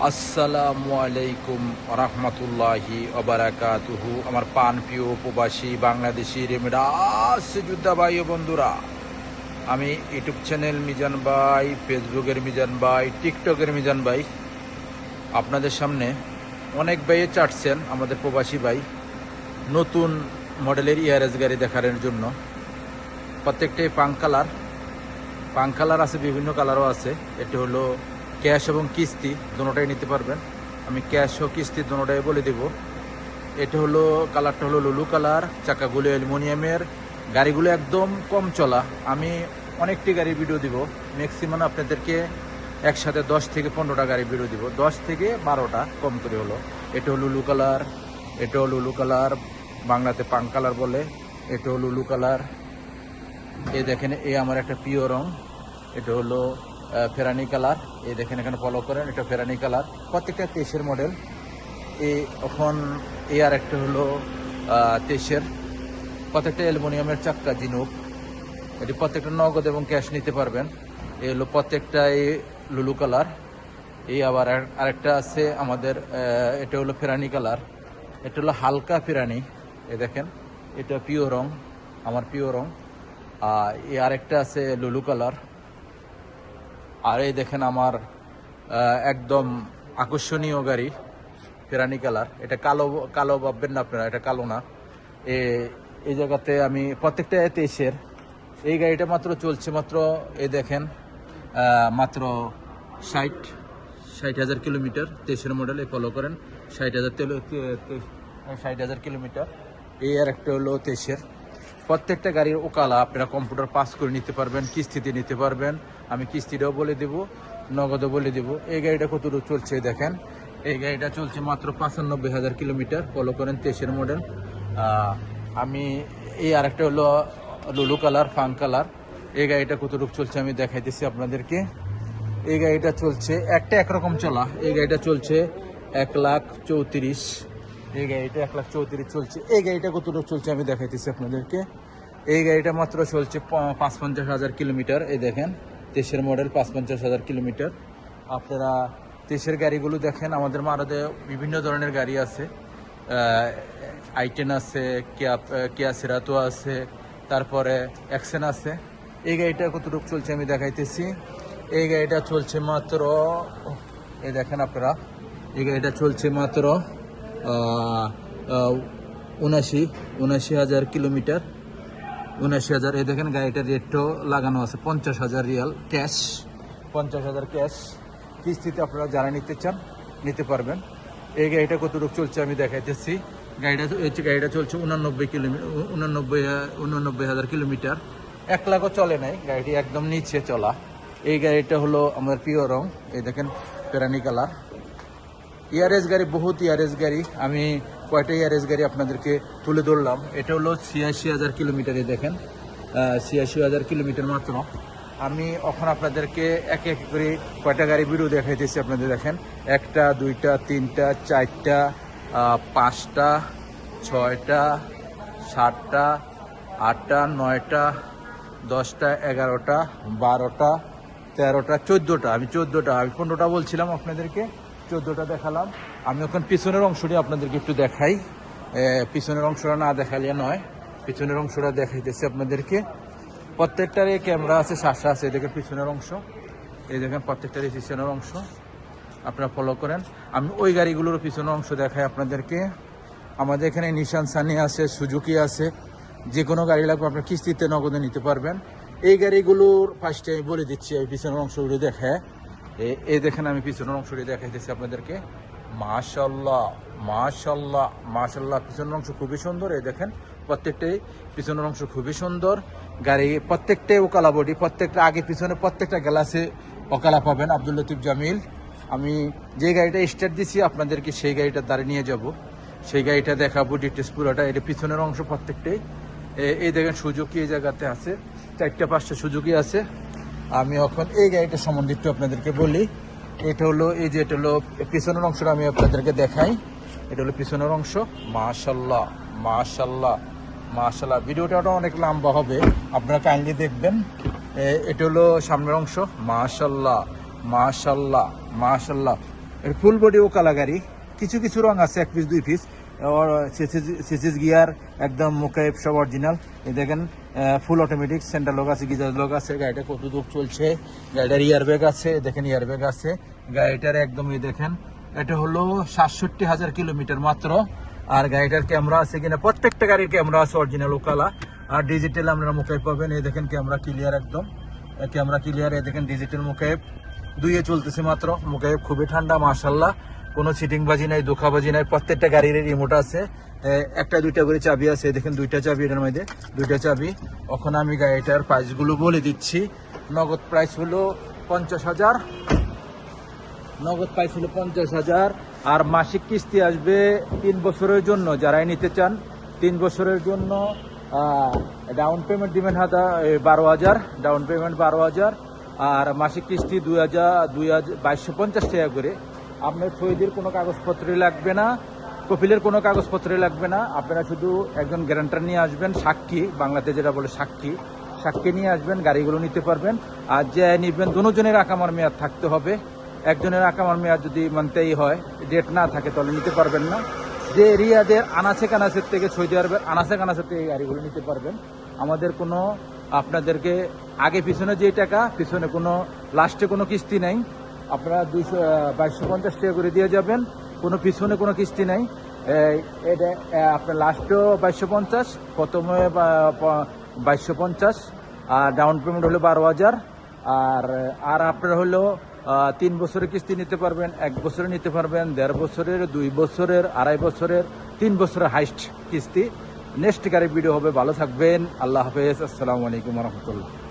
আসসালামু আলাইকুম রহমতুল্লাহি ওবারাকাতুহু। আমার পান প্রিয় উপবাসী বাংলাদেশি রেমিডাস যোদ্ধা ভাই ও বন্ধুরা, আমি ইউটিউব চ্যানেল মিজান ভাই, ফেসবুকের মিজান ভাই, টিকটকের মিজান ভাই আপনাদের সামনে অনেক ভাইয়ে চাটছেন আমাদের প্রবাসী ভাই নতুন মডেলের ইয়ারেস গাড়ি দেখানোর জন্য। প্রত্যেকটাই পাং কালার আছে, বিভিন্ন কালারও আছে। এটি হলো ক্যাশ এবং কিস্তি দুটোটাই নিতে পারবেন। আমি ক্যাশ ও কিস্তি দুটোটাই বলে দেব। এটা হলো কালারটা হলো লুলু কালার, চাকাগুলো অ্যালুমিনিয়ামের, গাড়িগুলো একদম কম চলা। আমি অনেকটি গাড়ি ভিডিও দিব, ম্যাক্সিমাম আপনাদেরকে একসাথে 10 থেকে 15টা গাড়ি ভিডিও দিব, 10 থেকে 12টা কম করে হলো। এটা হলো লুলু কালার, এটা হলো লুলু কালার, বাংলাতে পাং কালার বলে। এটা হলো লুলু কালার। এই দেখেন, এই আমার একটা প্রিয় রং। এটা হলো ফেরানি কালার। এই দেখেন, এখানে ফলো করেন, এটা ফেরানি কালার। প্রত্যেকটা 23-এর মডেল। এখন এই আর একটা হলো 23-এর। প্রত্যেকটা অ্যালুমিনিয়ামের চাক্কা জিনুক। এটি প্রত্যেকটা নগদ এবং ক্যাশ নিতে পারবেন। এই হলো প্রত্যেকটা এই লুলু কালার। এই আবার আরেকটা আছে আমাদের, এটা হলো ফেরানি কালার। এটা হলো হালকা ফেরানি। এই দেখেন, এটা প্রিয় রং, আমার প্রিয় রং। এই আরেকটা আছে লুলু কালার। আর এই দেখেন আমার একদম আকর্ষণীয় গাড়ি, ফেরানি কালার। এটা কালো কালো ভাববেন না আপনারা, এটা কালো না। এই জায়গাতে আমি প্রত্যেকটা 23-এর। এই গাড়িটা মাত্র চলছে মাত্র, এই দেখেন, মাত্র 60,000 কিলোমিটার। 23-এর মডেল, এই ফলো করেন। 60,000 কিলোমিটার। এই আর একটা হলো 23-এর। প্রত্যেকটা গাড়ির ওকালা আপনারা কম্পিউটার পাস করে নিতে পারবেন, কিস্তিতে নিতে পারবেন। আমি কিস্তিটাও বলে দেব, নগদও বলে দেব। এই গাড়িটা কতটুকু চলছে দেখেন। এই গাড়িটা চলছে মাত্র 95,000 কিলোমিটার, ফলো করেন। 23-এর মডেল। আমি এই আরেকটা হলো লুলু কালার, ফাং কালার। এই গাড়িটা কতটুকু চলছে আমি দেখাইতেছি আপনাদেরকে। এই গাড়িটা চলছে একরকম চলা। এই গাড়িটা চলছে 1,34,000। এই গাড়িটা 1,34,000 চলছে। এই গাড়িটা কতটুকু চলছে আমি দেখাইতেছি আপনাদেরকে। এই গাড়িটা মাত্র চলছে 55,000 কিলোমিটার। এই দেখেন, 23-এর মডেল, 55,000 কিলোমিটার। আপনারা 23-এর গাড়িগুলো দেখেন। আমাদের মারুতে বিভিন্ন ধরনের গাড়ি আছে, i10 আছে, কিয়া সেরাতো আছে, তারপরে অ্যাকশন আছে। এই গাড়িটা কতটুকু চলছে আমি দেখাইতেছি। এই গাড়িটা চলছে মাত্র, এই দেখেন আপনারা, এই গাড়িটা চলছে মাত্র 79,000 কিলোমিটার। 79,000। এই দেখেন, গাড়িটার রেটও লাগানো আছে 50,000 রিয়াল ক্যাশ। 50,000 ক্যাশ। কিস্তিতে আপনারা যারা নিতে চান নিতে পারবেন। এই গাড়িটা কতটুকু চলছে আমি দেখাইতেছি। গাড়িটা চলছে 89,000 কিলোমিটার। 1 লাখও চলে নাই, গাড়িটি একদম নিচে চলা। এই গাড়িটা হলো আমার প্রিয় রং। এই দেখেন, ফেরানি কালার। ইয়ারেস গাড়ি, বহুত ইয়ারেস গাড়ি। আমি কয়টা ইয়ারেস গাড়ি আপনাদেরকে তুলে ধরলাম। এটা হলো 86,000 কিলোমিটার। দেখেন, 86,000 কিলোমিটার মাত্র। আমি এখন আপনাদেরকে এক এক করে কয়টা গাড়ি ভিডিও দেখাইতেছি আপনাদের। দেখেন, 1টা 2টা 3টা 4টা 5টা 6টা 7টা 8টা 9টা 10টা 11টা 12টা 13টা 14টা। আমি 15টা বলছিলাম আপনাদেরকে, 14টা দেখালাম। আমি এখন পিছনের অংশটি আপনাদেরকে একটু দেখাই। পিছনের অংশটা না দেখালে নয়, পিছনের অংশটা দেখাইতেছি আপনাদেরকে। প্রত্যেকটারই ক্যামেরা আছে, শাসা আছে। এই দেখেন পিছনের অংশ, এই দেখেন প্রত্যেকটারই পিছনের অংশ। আপনারা ফলো করেন। আমি ওই গাড়িগুলোর পিছনের অংশ দেখাই আপনাদেরকে। আমাদের এখানে নিশান সানি আছে, সুজুকি আছে। যে কোনো গাড়ি লাগবে আপনার কিস্তিতে নগদে নিতে পারবেন। এই গাড়িগুলোর ফার্স্টে আমি বলে দিচ্ছি, এই পিছনের অংশগুলো দেখায়। এই দেখেন, আমি পিছনের অংশটি দেখাইতেছি আপনাদেরকে। মাশাআল্লাহ মাশাআল্লাহ মাশাআল্লাহ, পিছনের অংশ খুবই সুন্দর। এই দেখেন, প্রত্যেকটাই পিছনের অংশ খুবই সুন্দর। গাড়ি প্রত্যেকটাই ওকালা বডি, প্রত্যেকটা আগে পিছনে প্রত্যেকটা গ্লাসে ওকালা পাবেন। আব্দুল লতিফ জামিল। আমি যে গাড়িটা স্টার্ট দিছি আপনাদেরকে সেই গাড়িটার দ্বারা নিয়ে যাব, সেই গাড়িটা দেখাবো ডিটেলস পুরোটা। এটা পিছনের অংশ প্রত্যেকটাই। এই দেখেন, সুজুকি এই জায়গাতে আছে, 4টা 5টা সুজুকি আছে। আমি এখন এই গাড়িটা সম্বন্ধে একটু আপনাদেরকে বলি। এটা হলো, এই যে এটা হলো পিছনের অংশটা আমি আপনাদেরকে দেখাই। এটা হলো পিছনের অংশ। মাশাআল্লাহ মাশাআল্লাহ মাশাআল্লাহ। ভিডিওটা অনেক লম্বা হবে, আপনারা কাইন্ডলি দেখবেন। এটা হলো সামনের অংশ। মাশাআল্লাহ মাশাআল্লাহ মাশাআল্লাহ। ফুল বডি ওকালা গাড়ি, কিছু কিছু রং আছে 1 পিস 2 পিস, সিসিস গিয়ার একদম মুকাইব সব অরিজিনাল। এই দেখেন ফুল অটোমেটিক, সেন্টার লক আছে, গিজার লক আছে। গাড়িটা কত দূর চলছে, গাড়িটার ইয়ারব্যাগ আছে, দেখেন ইয়ারব্যাগ আছে গাড়িটার একদম। এই দেখেন এটা হলো 67,000 কিলোমিটার মাত্র। আর গাড়িটার ক্যামেরা আছে কিনা, প্রত্যেকটা গাড়ির ক্যামেরা আছে অরিজিনাল ওকালা। আর ডিজিটাল আপনারা মুকাইব পাবেন। এই দেখেন ক্যামেরা ক্লিয়ার, একদম ক্যামেরা ক্লিয়ার। এই দেখেন ডিজিটাল মুকাইব 2-এ চলতেছে মাত্র। মুকাইব খুবই ঠান্ডা মাশাআল্লাহ, কোনো চিটিংবাজি নাই, ধোকাবাজি নাই। প্রত্যেকটা গাড়ির রিমোট আছে, একটা দুইটা করে চাবি আছে। দেখেন 2টা চাবি এটার মধ্যে, 2টা চাবি। এখন আমি গাড়িটার প্রাইসগুলো বলে দিচ্ছি। নগদ প্রাইস হলো 50,000, নগদ প্রাইস হলো 50,000। আর মাসিক কিস্তি আসবে 3 বছরের জন্য। যারাই নিতে চান 3 বছরের জন্য ডাউন পেমেন্ট দিবেন 12,000, ডাউন পেমেন্ট 12,000। আর মাসিক কিস্তি 2,250 টাকা করে। আপনার সৌদির কোনো কাগজপত্রই লাগবে না, কপিলের কোনো কাগজপত্রই লাগবে না। আপনারা শুধু একজন গ্যারান্টার নিয়ে আসবেন, সাক্ষী, বাংলাতে যেটা বলে সাক্ষী নিয়ে আসবেন, গাড়িগুলো নিতে পারবেন। আর যে নিবেন দুজনের আকামার মেয়াদ থাকতে হবে। একজনের আকামার মেয়াদ যদি মানতেই হয়, ডেট না থাকে তাহলে নিতে পারবেন না। যে রিয়াদের আনাচে কানাচের থেকে, সৌদি আরবের আনাচে কানাচের থেকে গাড়িগুলো নিতে পারবেন। আমাদের কোনো আপনাদেরকে আগে পিছনে যে টাকা, পিছনে কোনো লাস্টে কোনো কিস্তি নাই। আপনারা 2,250 টাকা করে দিয়ে যাবেন, কোনো পিছনে কোনো কিস্তি নাই। এটা আপনার লাস্টেও 2,250, প্রথমে 2,250। আর ডাউন পেমেন্ট হলো 12,000। আর আপনার হলো 3 বছরের কিস্তি নিতে পারবেন, 1 বছরে নিতে পারবেন, 1.5 বছরের, 2 বছরের, 2.5 বছরের, 3 বছরের হাইস্ট কিস্তি। নেক্সট গাড়ির ভিডিও হবে। ভালো থাকবেন, আল্লাহ হাফেজ, আসসালামু আলাইকুম রহমতুল্লাহ।